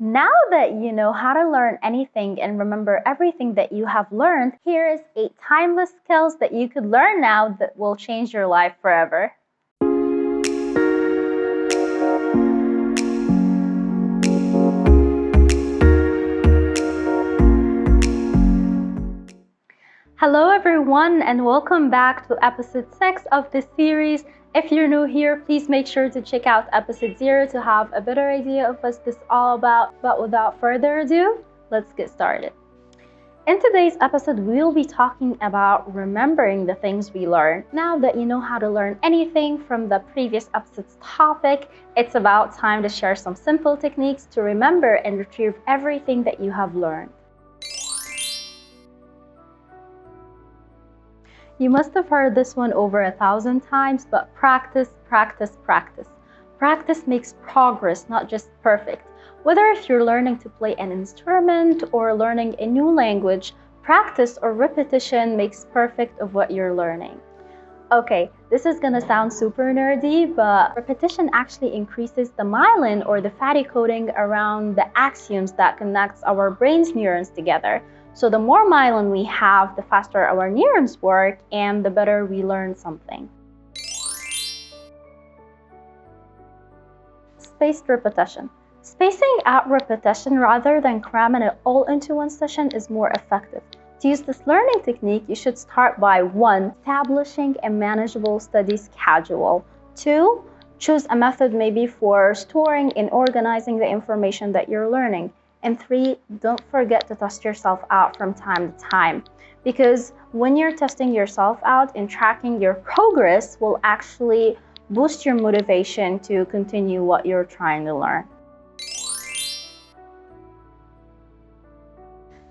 Now that you know how to learn anything and remember everything that you have learned, here is 8 timeless skills that you could learn now that will change your life forever. Hello everyone and welcome back to episode 6 of this series. If you're new here, please make sure to check out episode 0 to have a better idea of what this is all about. But without further ado, let's get started. In today's episode, we'll be talking about remembering the things we learn. Now that you know how to learn anything from the previous episode's topic, it's about time to share some simple techniques to remember and retrieve everything that you have learned. You must have heard this one over 1,000 times, but practice, practice, practice. Practice makes progress, not just perfect. Whether if you're learning to play an instrument or learning a new language, practice or repetition makes perfect of what you're learning. Okay, this is gonna sound super nerdy, but repetition actually increases the myelin or the fatty coating around the axons that connects our brain's neurons together. So the more myelin we have, the faster our neurons work and the better we learn something. Spaced repetition. Spacing out repetition rather than cramming it all into one session is more effective. To use this learning technique, you should start by 1. Establishing a manageable study schedule. 2. Choose a method maybe for storing and organizing the information that you're learning. And 3, don't forget to test yourself out from time to time, because when you're testing yourself out and tracking your progress will actually boost your motivation to continue what you're trying to learn.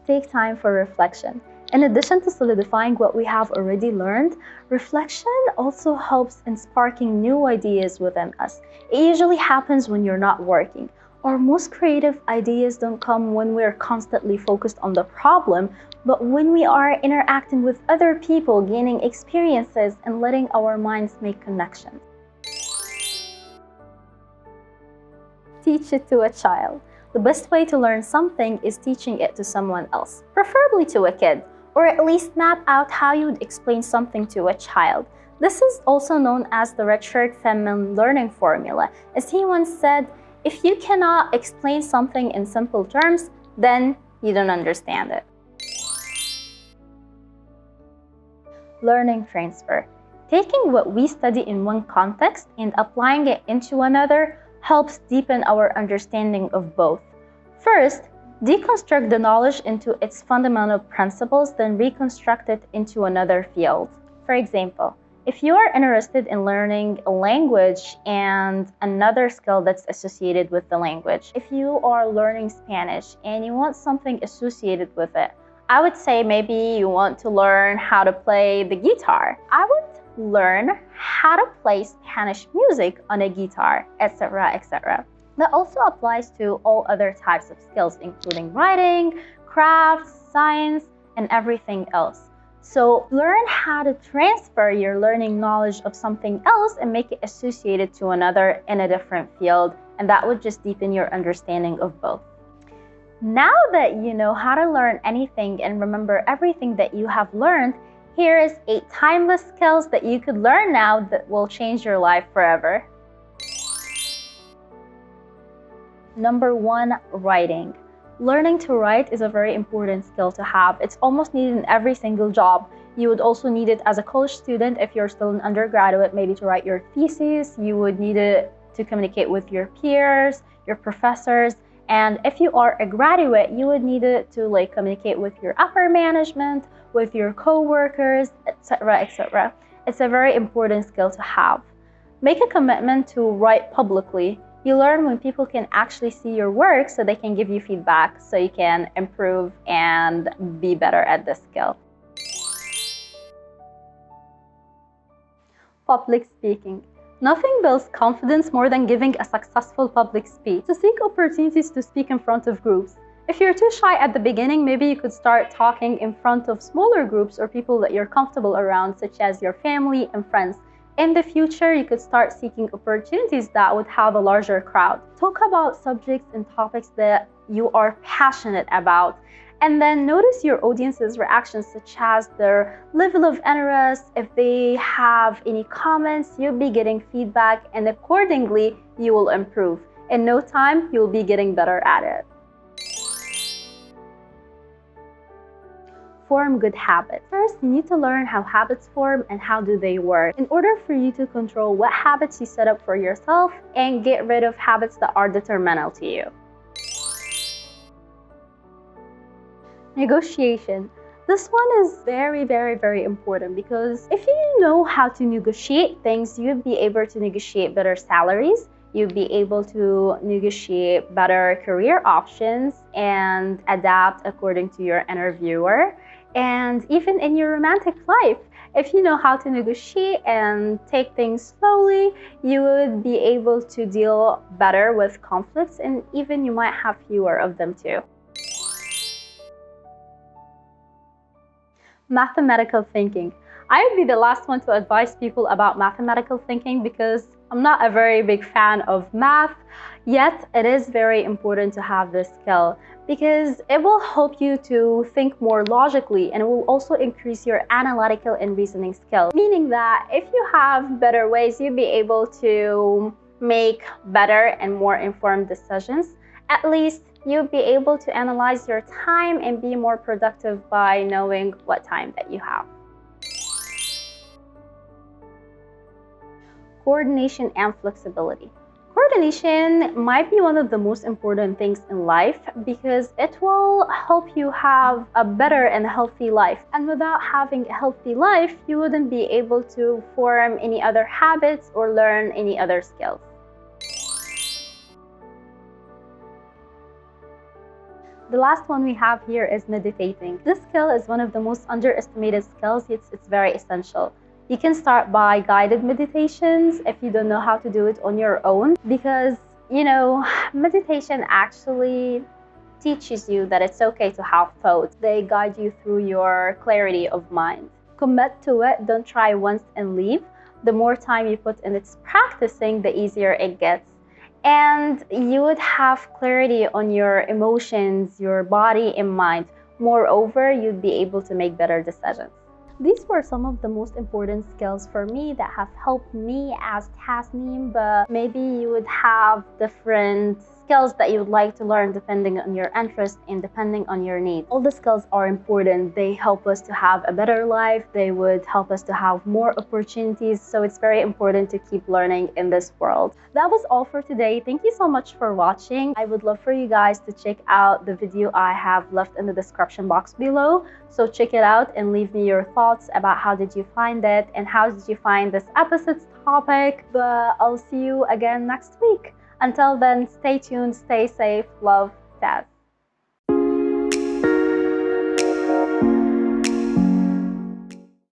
Take time for reflection. In addition to solidifying what we have already learned, reflection also helps in sparking new ideas within us. It usually happens when you're not working. Our most creative ideas don't come when we're constantly focused on the problem, but when we are interacting with other people, gaining experiences, and letting our minds make connections. Teach it to a child. The best way to learn something is teaching it to someone else, preferably to a kid, or at least map out how you would explain something to a child. This is also known as the Richard Feynman learning formula. As he once said, if you cannot explain something in simple terms, then you don't understand it. Learning transfer. Taking what we study in one context and applying it into another helps deepen our understanding of both. First, deconstruct the knowledge into its fundamental principles, then reconstruct it into another field. For example, if you are interested in learning a language and another skill that's associated with the language, if you are learning Spanish and you want something associated with it, I would say maybe you want to learn how to play the guitar. I would learn how to play Spanish music on a guitar, etc., etc. That also applies to all other types of skills, including writing, crafts, science, and everything else. So learn how to transfer your learning knowledge of something else and make it associated to another in a different field, and that would just deepen your understanding of both. Now that you know how to learn anything and remember everything that you have learned, here is 8 timeless skills that you could learn now that will change your life forever. Number 1, writing. Learning to write is a very important skill to have. It's almost needed in every single job. You would also need it as a college student if you're still an undergraduate, maybe to write your thesis. You would need it to communicate with your peers, your professors. And if you are a graduate, you would need it to communicate with your upper management, with your co-workers, etc., etc. It's a very important skill to have. Make a commitment to write publicly. You learn when people can actually see your work so they can give you feedback so you can improve and be better at this skill. Public speaking. Nothing builds confidence more than giving a successful public speech. So seek opportunities to speak in front of groups. If you're too shy at the beginning, maybe you could start talking in front of smaller groups or people that you're comfortable around, such as your family and friends. In the future, you could start seeking opportunities that would have a larger crowd. Talk about subjects and topics that you are passionate about, and then notice your audience's reactions, such as their level of interest. If they have any comments, you'll be getting feedback, and accordingly, you will improve. In no time, you'll be getting better at it. Form good habits. First, you need to learn how habits form and how do they work in order for you to control what habits you set up for yourself and get rid of habits that are detrimental to you. Negotiation. This one is very, very, very important, because if you know how to negotiate things, you'll be able to negotiate better salaries, you'll be able to negotiate better career options and adapt according to your interviewer. And even in your romantic life, if you know how to negotiate and take things slowly, you would be able to deal better with conflicts, and even you might have fewer of them too. Mathematical thinking. I would be the last one to advise people about mathematical thinking, because I'm not a very big fan of math, yet it is very important to have this skill, because it will help you to think more logically, and it will also increase your analytical and reasoning skills. Meaning that if you have better ways, you'll be able to make better and more informed decisions. At least you'll be able to analyze your time and be more productive by knowing what time that you have. Coordination and flexibility. Coordination might be one of the most important things in life, because it will help you have a better and healthy life. And without having a healthy life, you wouldn't be able to form any other habits or learn any other skills. The last one we have here is meditating. This skill is one of the most underestimated skills, yet it's very essential. You can start by guided meditations if you don't know how to do it on your own, because, meditation actually teaches you that it's okay to have thoughts. They guide you through your clarity of mind. Commit to it, don't try once and leave. The more time you put in its practicing, the easier it gets. And you would have clarity on your emotions, your body and mind. Moreover, you'd be able to make better decisions. These were some of the most important skills for me that have helped me as Tasneem, but maybe you would have different skills that you would like to learn depending on your interest and depending on your needs. All the skills are important. They help us to have a better life. They would help us to have more opportunities. So it's very important to keep learning in this world. That was all for today. Thank you so much for watching. I would love for you guys to check out the video I have left in the description box below. So check it out and leave me your thoughts about how did you find it and how did you find this episode's topic. But I'll see you again next week. Until then, stay tuned, stay safe, love, Taz.